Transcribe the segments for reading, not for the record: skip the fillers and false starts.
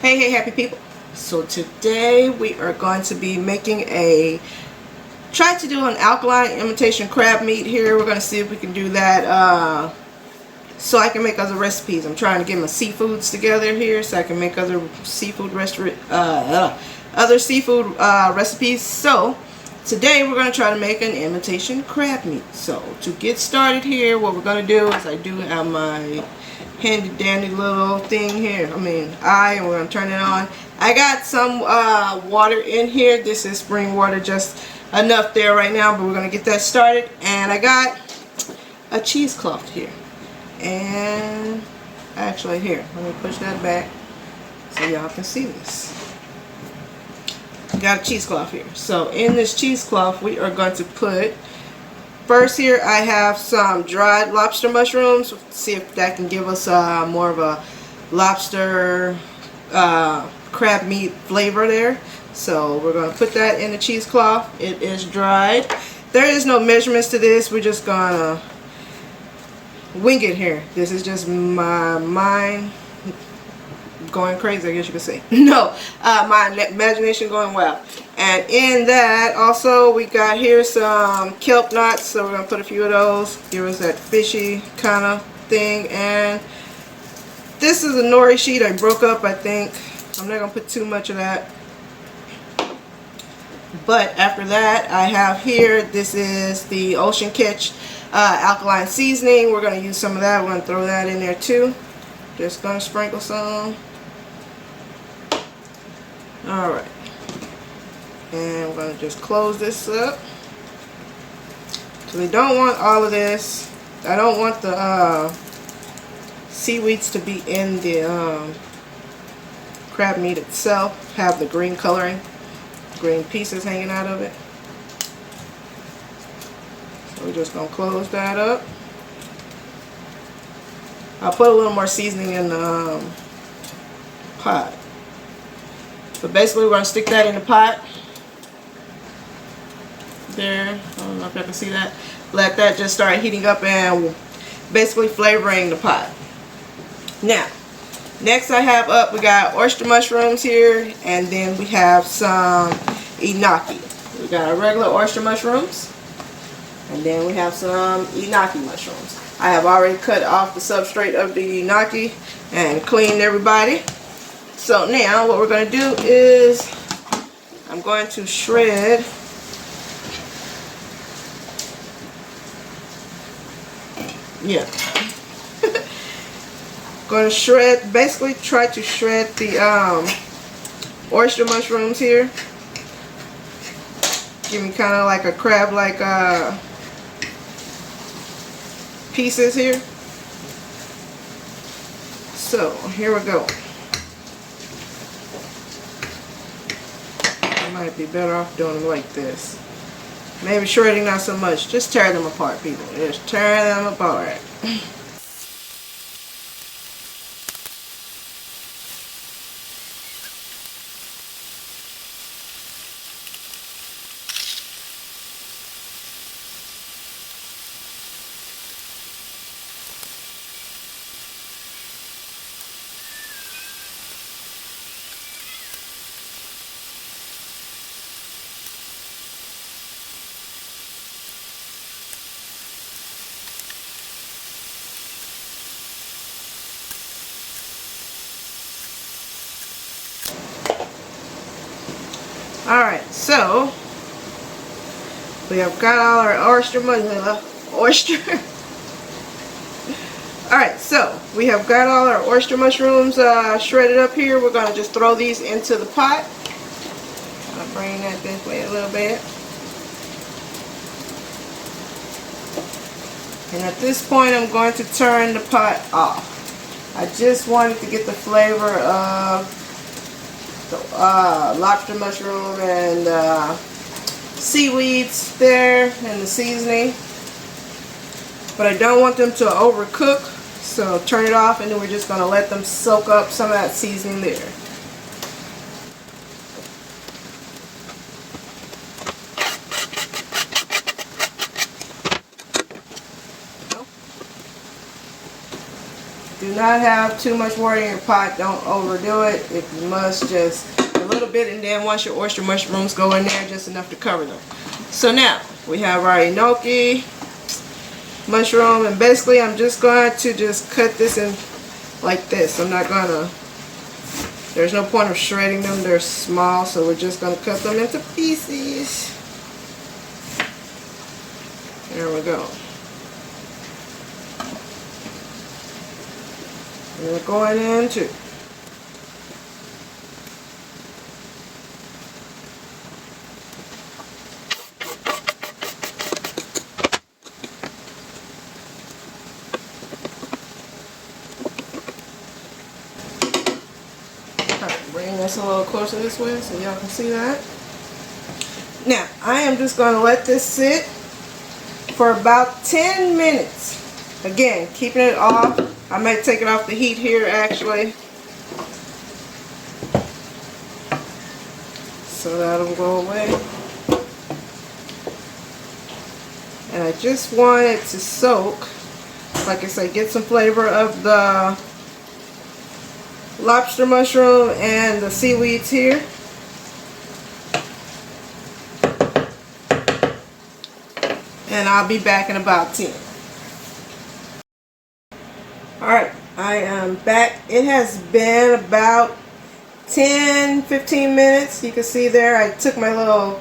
Hey happy people. So today we are going to be making try to do an alkaline imitation crab meat here. We're going to see if we can do that so I can make other recipes. I'm trying to get my seafoods together here so I can make other seafood recipes. So today we're going to try to make an imitation crab meat. So to get started here, what we're going to do is I do have my handy dandy little thing here. And we're going to turn it on. I got some water in here. This is spring water, just enough there right now, but we're going to get that started. And I got a cheesecloth here. And actually here, let me push that back so y'all can see this. Got a cheesecloth here. So in this cheesecloth we are going to put, first here I have some dried lobster mushrooms. See if that can give us more of a lobster crab meat flavor there. So we're going to put that in the cheesecloth. It is dried. There is no measurements to this. We're just going to wing it here. This is just my mind going crazy, I guess you could say. No, my imagination going wild. And in that also we got here some kelp nuts, so we're going to put a few of those, give us that fishy kind of thing. And this is a nori sheet I broke up, I think. I'm not going to put too much of that. But after that I have here, this is the Ocean Catch Alkaline Seasoning. We're going to use some of that. We're going to throw that in there too. Just going to sprinkle some. Alright. And we're going to just close this up. So we don't want all of this. I don't want the seaweeds to be in the crab meat itself. Have the green coloring. Green pieces hanging out of it. So we're just going to close that up. I'll put a little more seasoning in the pot. But basically we're going to stick that in the pot. There. I don't know if you can see that. Let that just start heating up and basically flavoring the pot. Now, next I have up, we got oyster mushrooms here, and then we have some enoki. We got our regular oyster mushrooms, and then we have some enoki mushrooms. I have already cut off the substrate of the enoki and cleaned everybody. So now what we're going to do is I'm going to shred going to shred, basically try to shred the oyster mushrooms here. Give me kind of like a crab like pieces here. So here we go. I might be better off doing them like this. Maybe shredding not so much. Just tear them apart, people. Just tear them apart. Alright, so we have got all our Alright, so we have got all our oyster mushrooms shredded up here. We're going to just throw these into the pot. I'll bring that this way a little bit. And at this point I'm going to turn the pot off. I just wanted to get the flavor of the lobster mushroom and seaweeds there and the seasoning, but I don't want them to overcook, so turn it off, and then we're just going to let them soak up some of that seasoning there. Do not have too much water in your pot. Don't overdo it. It must just a little bit, and then once your oyster mushrooms go in there, just enough to cover them. So now we have our enoki mushroom, and basically I'm just going to just cut this in like this. I'm not gonna, there's no point of shredding them, they're small, so we're just gonna cut them into pieces. There we go. And we're going into bring this a little closer this way so y'all can see that. Now, I am just going to let this sit for about 10 minutes. Again, keeping it off. I might take it off the heat here actually, so that'll go away. And I just want it to soak, like I said, get some flavor of the lobster mushroom and the seaweeds here. And I'll be back in about 10. Alright, I am back. It has been about 10-15 minutes. You can see there I took my little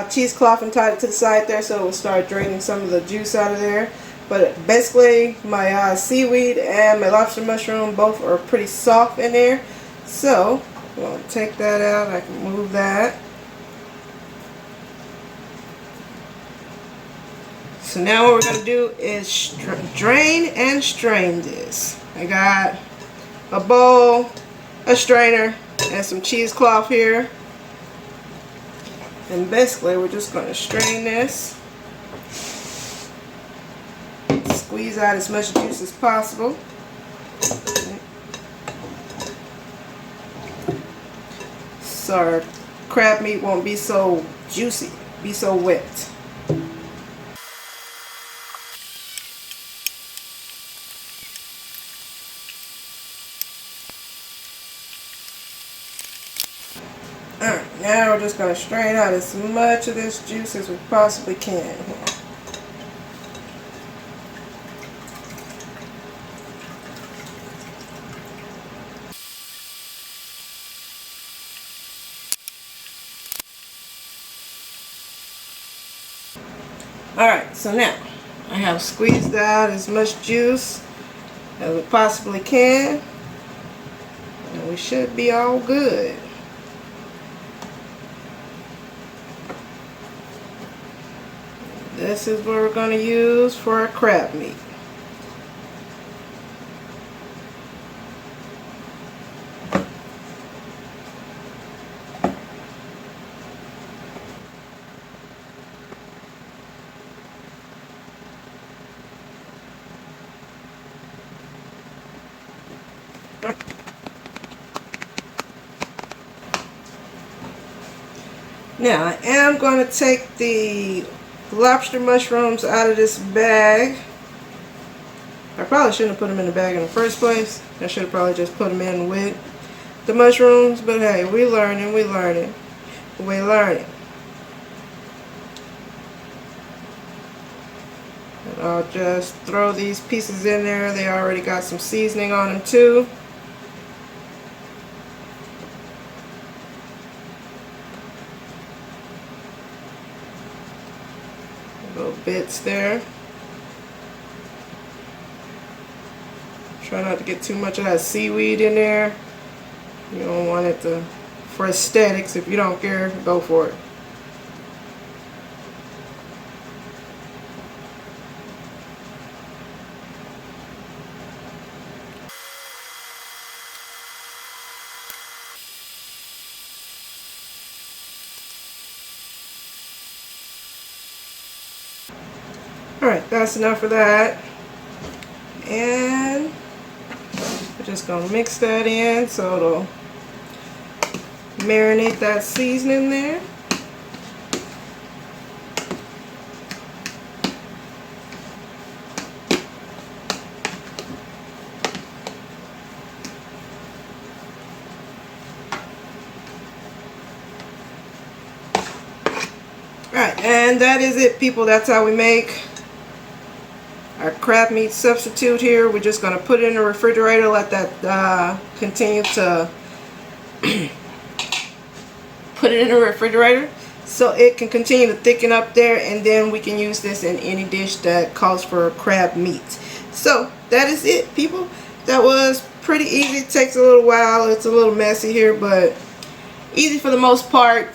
cheesecloth and tied it to the side there so it will start draining some of the juice out of there. But basically my seaweed and my lobster mushroom both are pretty soft in there. So we'll take that out. I can move that. So now what we're going to do is drain and strain this. I got a bowl, a strainer, and some cheesecloth here. And basically we're just going to strain this. Squeeze out as much juice as possible. So our crab meat won't be so juicy, be so wet. Alright, now we're just going to strain out as much of this juice as we possibly can here. Alright, so now I have squeezed out as much juice as we possibly can, and we should be all good. This is what we're going to use for our crab meat. Now I am going to take the lobster mushrooms out of this bag. I probably shouldn't have put them in the bag in the first place. I should have probably just put them in with the mushrooms, but hey, we learning. And I'll just throw these pieces in there. They already got some seasoning on them too. Little bits there. Try not to get too much of that seaweed in there. You don't want it to, for aesthetics. If you don't care, go for it. Alright, that's enough of that. And we're just going to mix that in so it'll marinate that seasoning there. Alright, and that is it, people. That's how we make our crab meat substitute here. We're just going to put it in the refrigerator, let that continue to put it in the refrigerator so it can continue to thicken up there, and then we can use this in any dish that calls for crab meat. So that is it, people. That was pretty easy. It takes a little while. It's a little messy here, but easy for the most part.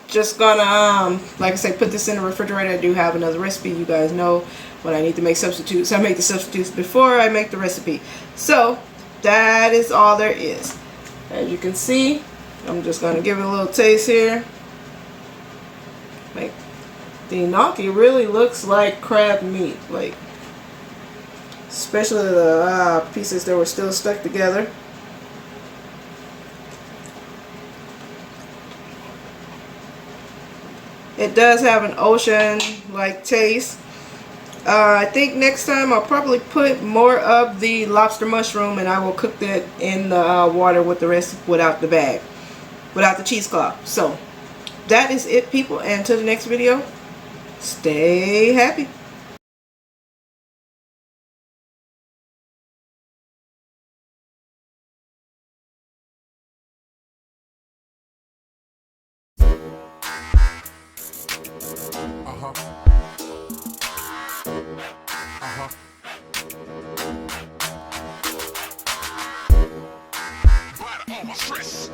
Just gonna like I say, put this in the refrigerator. I do have another recipe. You guys know when I need to make substitutes, I make the substitutes before I make the recipe. So that is all there is. As you can see, I'm just gonna give it a little taste here. Like, the gnocchi really looks like crab meat, like especially the pieces that were still stuck together. It does have an ocean-like taste. I think next time I'll probably put more of the lobster mushroom, and I will cook that in the water with the rest without the bag, without the cheesecloth. So that is it, people, and until the next video, stay happy. Butter on my stress.